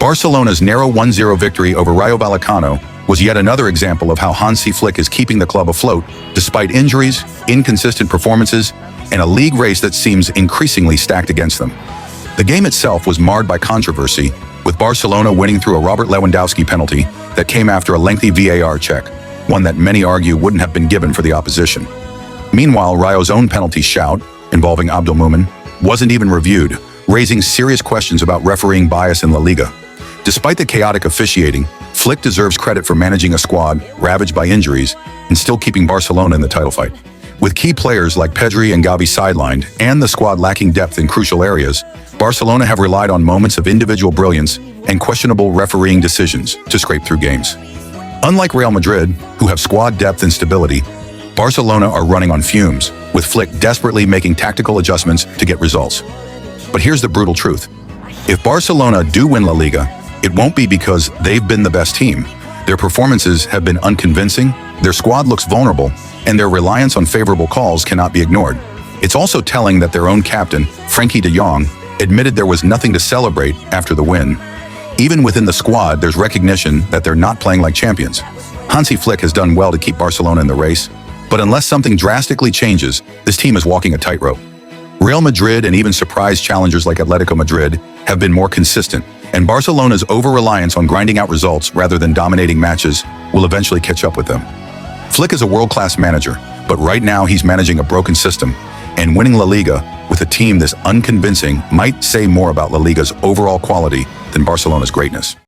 Barcelona's narrow 1-0 victory over Rayo Vallecano was yet another example of how Hansi Flick is keeping the club afloat despite injuries, inconsistent performances, and a league race that seems increasingly stacked against them. The game itself was marred by controversy, with Barcelona winning through a Robert Lewandowski penalty that came after a lengthy VAR check, one that many argue wouldn't have been given for the opposition. Meanwhile, Rayo's own penalty shout, involving Abdelmumin, wasn't even reviewed, raising serious questions about refereeing bias in La Liga. Despite the chaotic officiating, Flick deserves credit for managing a squad ravaged by injuries and still keeping Barcelona in the title fight. With key players like Pedri and Gavi sidelined and the squad lacking depth in crucial areas, Barcelona have relied on moments of individual brilliance and questionable refereeing decisions to scrape through games. Unlike Real Madrid, who have squad depth and stability, Barcelona are running on fumes, with Flick desperately making tactical adjustments to get results. But here's the brutal truth. If Barcelona do win La Liga, it won't be because they've been the best team. Their performances have been unconvincing, their squad looks vulnerable, and their reliance on favorable calls cannot be ignored. It's also telling that their own captain, Frenkie de Jong, admitted there was nothing to celebrate after the win. Even within the squad, there's recognition that they're not playing like champions. Hansi Flick has done well to keep Barcelona in the race, but unless something drastically changes, this team is walking a tightrope. Real Madrid and even surprise challengers like Atletico Madrid have been more consistent, and Barcelona's over-reliance on grinding out results rather than dominating matches will eventually catch up with them. Flick is a world-class manager, but right now he's managing a broken system, and winning La Liga with a team this unconvincing might say more about La Liga's overall quality than Barcelona's greatness.